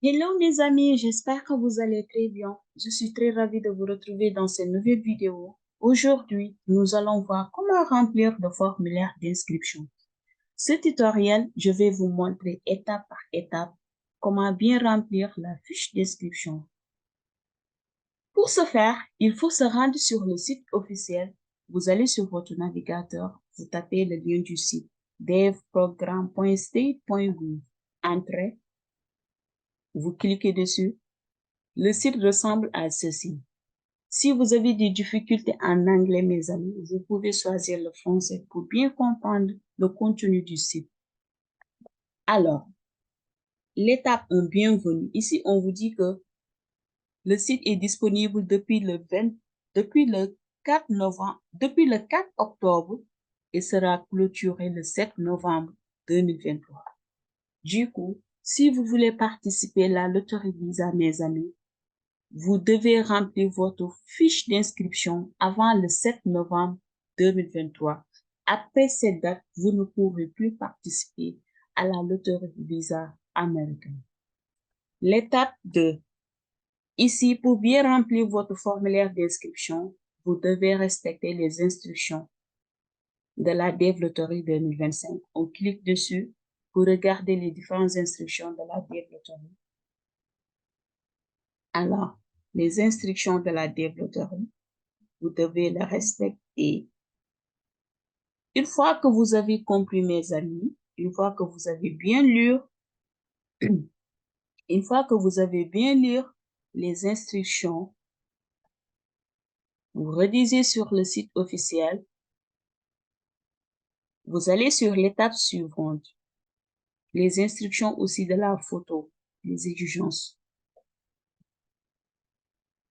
Hello mes amis, j'espère que vous allez très bien. Je suis très ravie de vous retrouver dans cette nouvelle vidéo. Aujourd'hui, nous allons voir comment remplir le formulaire d'inscription. Ce tutoriel, je vais vous montrer étape par étape comment bien remplir la fiche d'inscription. Pour ce faire, il faut se rendre sur le site officiel. Vous allez sur votre navigateur, vous tapez le lien du site devprogramme.state.gouv. Entrez, vous cliquez dessus. Le site ressemble à ceci. Si vous avez des difficultés en anglais, mes amis, vous pouvez choisir le français pour bien comprendre le contenu du site. Alors, l'étape en bienvenue. Ici, on vous dit que le site est disponible depuis le 4 novembre, depuis le 4 octobre et sera clôturé le 7 novembre 2023. Du coup, si vous voulez participer à la loterie Visa, mes amis, vous devez remplir votre fiche d'inscription avant le 7 novembre 2023. Après cette date, vous ne pourrez plus participer à la loterie Visa américaine. L'étape 2. Ici, pour bien remplir votre formulaire d'inscription, vous devez respecter les instructions de la Dev Lottery 2025. On clique dessus pour regarder les différentes instructions de la Dev Lottery. Alors, les instructions de la Dev Lottery, vous devez les respecter. Une fois que vous avez compris, mes amis, une fois que vous avez bien lu, une fois que vous avez bien lu les instructions, vous rédigez sur le site officiel. Vous allez sur l'étape suivante. Les instructions aussi de la photo, les exigences.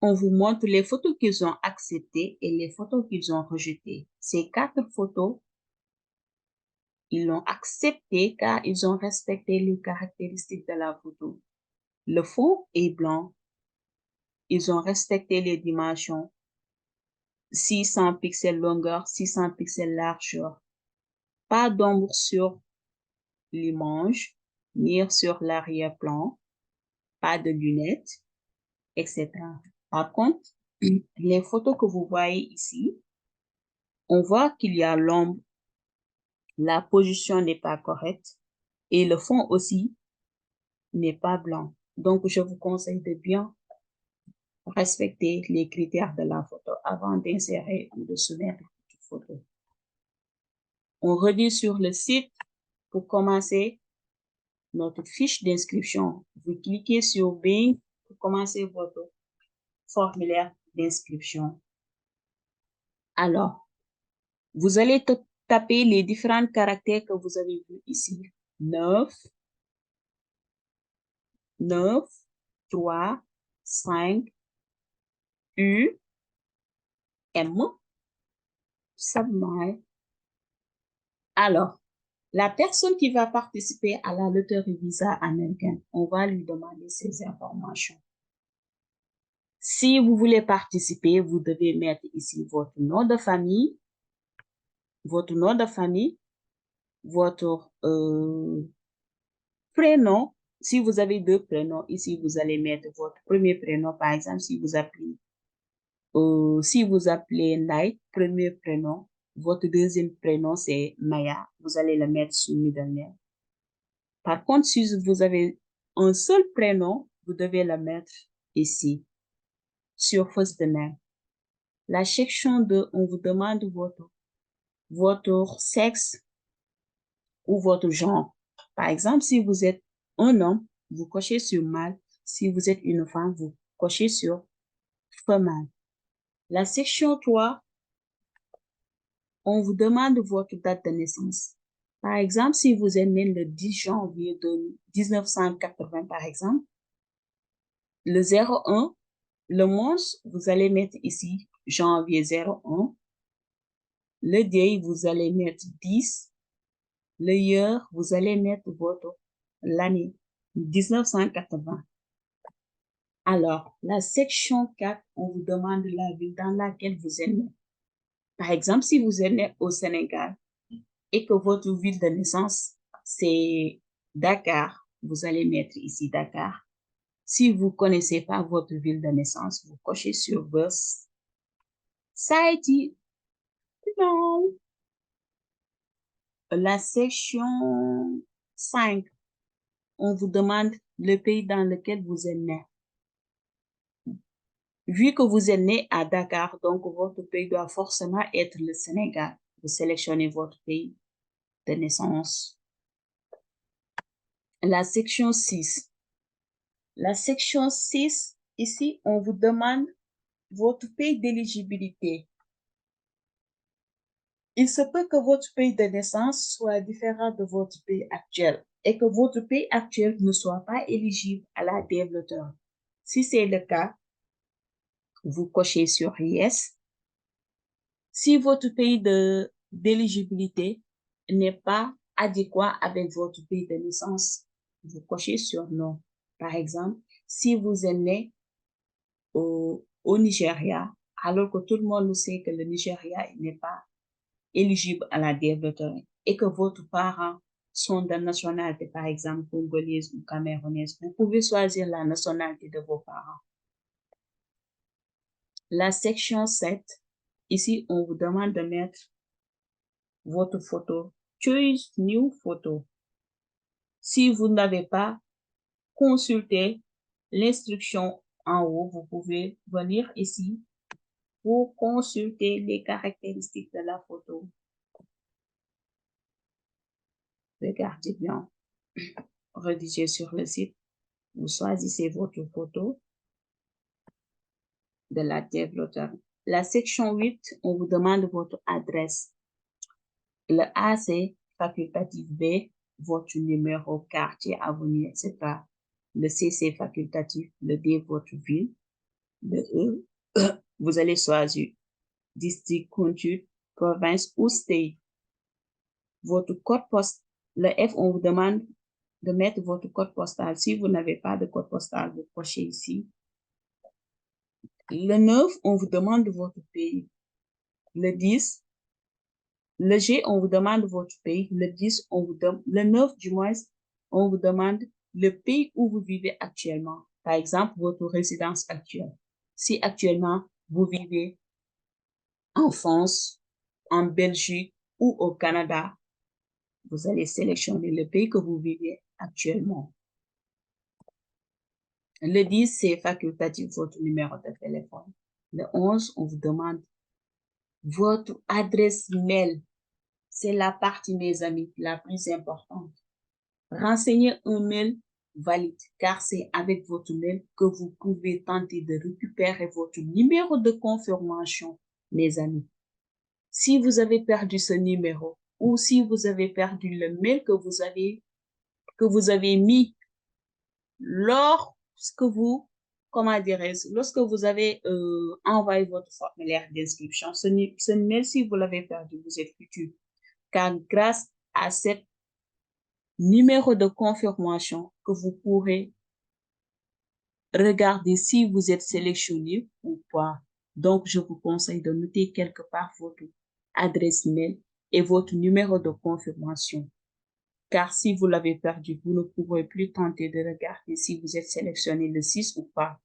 On vous montre les photos qu'ils ont acceptées et les photos qu'ils ont rejetées. Ces 4 photos, ils l'ont accepté car ils ont respecté les caractéristiques de la photo. Le fond est blanc. Ils ont respecté les dimensions. 600 pixels longueur, 600 pixels largeur. Pas d'ombre sur l'image, ni sur l'arrière-plan. Pas de lunettes, etc. Par contre, les photos que vous voyez ici, on voit qu'il y a l'ombre, la position n'est pas correcte et le fond aussi n'est pas blanc. Donc, je vous conseille de bien respecter les critères de la photo avant d'insérer ou de soumettre une photo. On revient sur le site pour commencer notre fiche d'inscription. Vous cliquez sur Bing pour commencer votre formulaire d'inscription. Alors, vous allez taper les différents caractères que vous avez vus ici. 9, 9, 3, 5, U, M, submit. Alors, la personne qui va participer à la loterie Visa américaine, on va lui demander ces informations. Si vous voulez participer, vous devez mettre ici votre nom de famille, votre nom de famille, votre prénom. Si vous avez 2 prénoms, ici, vous allez mettre votre premier prénom. Par exemple, si vous appelez Night, premier prénom, votre deuxième prénom, c'est Maya. Vous allez le mettre sous middle name. Par contre, si vous avez un seul prénom, vous devez le mettre ici, sur first name. La section 2, on vous demande votre sexe ou votre genre. Par exemple, si vous êtes un homme, vous cochez sur mâle. Si vous êtes une femme, vous cochez sur femelle. La section 3, on vous demande votre date de naissance. Par exemple, si vous êtes né le 10 janvier de 1980, par exemple, le 01, le mois, vous allez mettre ici janvier 01. Le day, vous allez mettre 10. Le year, vous allez mettre l'année 1980. Alors, la section 4, on vous demande la ville dans laquelle vous êtes né. Par exemple, si vous êtes né au Sénégal et que votre ville de naissance, c'est Dakar, vous allez mettre ici Dakar. Si vous ne connaissez pas votre ville de naissance, vous cochez sur birth site. Non. La section 5, on vous demande le pays dans lequel vous êtes né. Vu que vous êtes né à Dakar, donc votre pays doit forcément être le Sénégal. Vous sélectionnez votre pays de naissance. La section 6. La section 6, ici, on vous demande votre pays d'éligibilité. Il se peut que votre pays de naissance soit différent de votre pays actuel et que votre pays actuel ne soit pas éligible à la DEV Lottery. Si c'est le cas, vous cochez sur Yes. Si votre pays d'éligibilité n'est pas adéquat avec votre pays de naissance, vous cochez sur Non. Par exemple, si vous êtes né au Nigeria, alors que tout le monde sait que le Nigeria n'est pas éligible à la DEV Lottery et que votre parent sont de nationalité, par exemple, congolaise ou camerounaise, vous pouvez choisir la nationalité de vos parents. La section 7, ici, on vous demande de mettre votre photo. Choose New Photo. Si vous n'avez pas consulté l'instruction en haut, vous pouvez venir ici pour consulter les caractéristiques de la photo. Regardez bien. Rédigez sur le site. Vous choisissez votre photo de la DEV Lottery. La section 8, on vous demande votre adresse. Le A, c'est facultatif. B, votre numéro, quartier, avenue, etc. Le C, c'est facultatif. Le D, votre ville. Le E, vous allez choisir district, country, province ou state. Votre code postal. Le F, on vous demande de mettre votre code postal. Si vous n'avez pas de code postal, vous cochez ici. Le 9, on vous demande votre pays. Le 10, le G, on vous demande votre pays. Le 10, le 9 du moins, on vous demande le pays où vous vivez actuellement. Par exemple, votre résidence actuelle. Si actuellement, vous vivez en France, en Belgique ou au Canada, vous allez sélectionner le pays que vous vivez actuellement. Le 10, c'est facultatif, votre numéro de téléphone. Le 11, on vous demande votre adresse mail. C'est la partie, mes amis, la plus importante. Renseignez un mail valide, car c'est avec votre mail que vous pouvez tenter de récupérer votre numéro de confirmation, mes amis. Si vous avez perdu ce numéro ou si vous avez perdu le mail que vous avez mis lorsque vous, lorsque vous avez envoyé votre formulaire d'inscription, ce mail, si vous l'avez perdu, vous êtes foutu. Car grâce à cet numéro de confirmation que vous pourrez regarder si vous êtes sélectionné ou pas. Donc, je vous conseille de noter quelque part votre adresse mail et votre numéro de confirmation. Car si vous l'avez perdu, vous ne pourrez plus tenter de regarder si vous êtes sélectionné le 6 ou pas.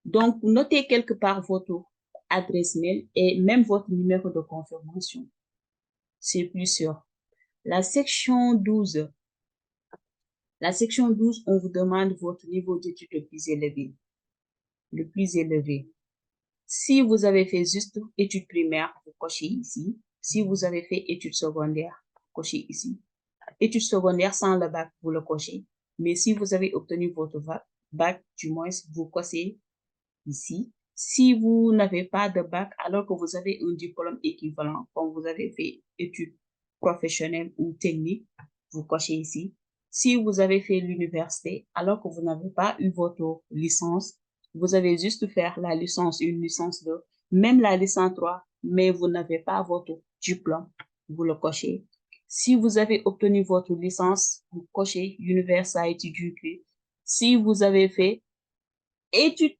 Donc, notez quelque part votre adresse mail et même votre numéro de confirmation. C'est plus sûr. La section 12. La section 12, on vous demande votre niveau d'études le plus élevé. Le plus élevé. Si vous avez fait juste études primaires, vous cochez ici. Si vous avez fait études secondaires, vous cochez ici. Études secondaires sans le bac, vous le cochez. Mais si vous avez obtenu votre bac, du moins, vous cochez ici. Si vous n'avez pas de bac, alors que vous avez un diplôme équivalent, comme vous avez fait études professionnelles ou techniques, vous cochez ici. Si vous avez fait l'université, alors que vous n'avez pas eu votre licence, vous avez juste fait la licence, une licence 2, même la licence 3, mais vous n'avez pas votre diplôme, vous le cochez. Si vous avez obtenu votre licence, vous cochez University Degree. Si vous avez fait études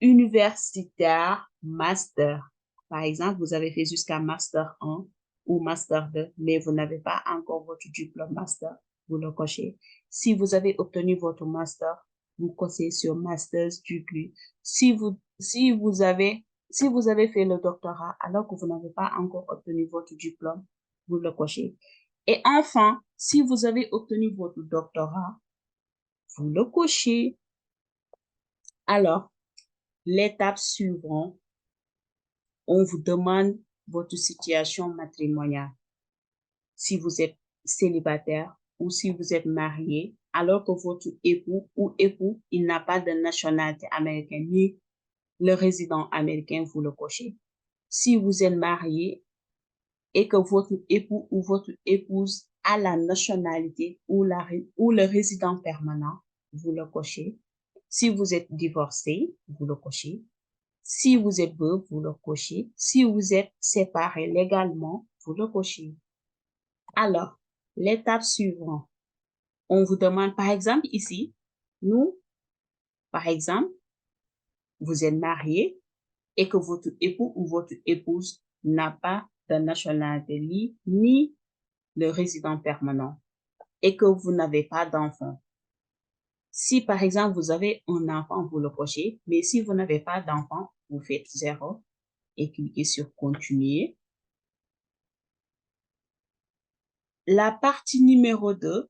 universitaire, master. Par exemple, vous avez fait jusqu'à master 1 ou master 2, mais vous n'avez pas encore votre diplôme master, vous le cochez. Si vous avez obtenu votre master, vous cochez sur Master's Degree. Si vous avez fait le doctorat alors que vous n'avez pas encore obtenu votre diplôme, vous le cochez. Et enfin, si vous avez obtenu votre doctorat, vous le cochez. Alors, l'étape suivante, on vous demande votre situation matrimoniale. Si vous êtes célibataire ou si vous êtes marié, alors que votre époux ou époux, il n'a pas de nationalité américaine ni le résident américain, vous le cochez. Si vous êtes marié et que votre époux ou votre épouse a la nationalité ou le résident permanent, vous le cochez. Si vous êtes divorcé, vous le cochez. Si vous êtes veuve, vous le cochez. Si vous êtes séparé légalement, vous le cochez. Alors, l'étape suivante, on vous demande, par exemple, ici, nous, par exemple, vous êtes marié et que votre époux ou votre épouse n'a pas de nationalité ni le résident permanent et que vous n'avez pas d'enfant. Si, par exemple, vous avez un enfant, vous le cochez, mais si vous n'avez pas d'enfant, vous faites 0 et cliquez sur Continuer. La partie numéro 2,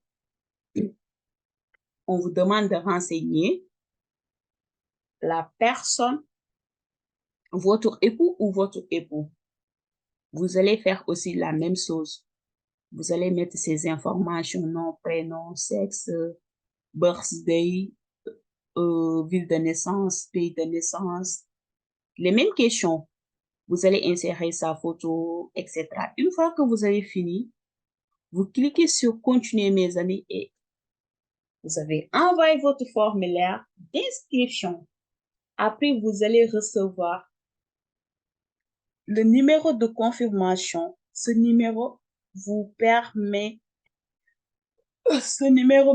on vous demande de renseigner la personne, votre époux ou votre époux. Vous allez faire aussi la même chose. Vous allez mettre ces informations, nom, prénom, sexe, birthday, ville de naissance, pays de naissance, les mêmes questions. Vous allez insérer sa photo, etc. Une fois que vous avez fini, vous cliquez sur Continuer, mes amis, et vous avez envoyé votre formulaire d'inscription. Après, vous allez recevoir le numéro de confirmation. Ce numéro vous permet,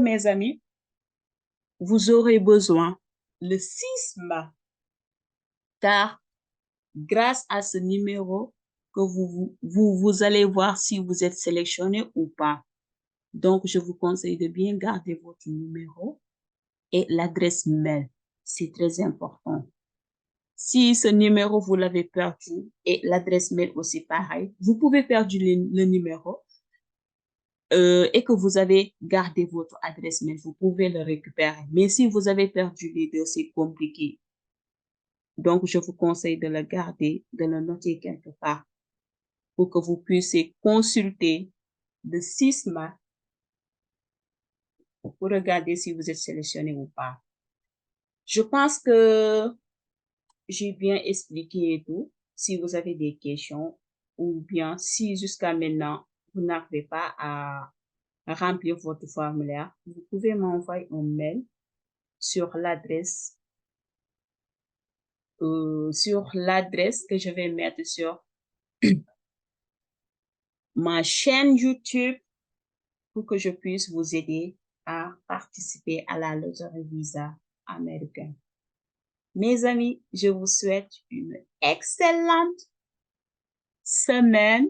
mes amis, vous aurez besoin le 6 mars, car grâce à ce numéro que vous allez voir si vous êtes sélectionné ou pas. Donc, je vous conseille de bien garder votre numéro et l'adresse mail. C'est très important. Si ce numéro, vous l'avez perdu et l'adresse mail aussi pareil, vous pouvez perdre le numéro et que vous avez gardé votre adresse mail, vous pouvez le récupérer. Mais si vous avez perdu les deux, c'est compliqué. Donc, je vous conseille de le garder, de le noter quelque part pour que vous puissiez consulter le 6 mars pour regarder si vous êtes sélectionné ou pas. Je pense que j'ai bien expliqué et tout. Si vous avez des questions ou bien si jusqu'à maintenant, vous n'arrivez pas à remplir votre formulaire, vous pouvez m'envoyer un mail sur l'adresse que je vais mettre sur ma chaîne YouTube pour que je puisse vous aider à participer à la loterie Visa américaine. Mes amis, je vous souhaite une excellente semaine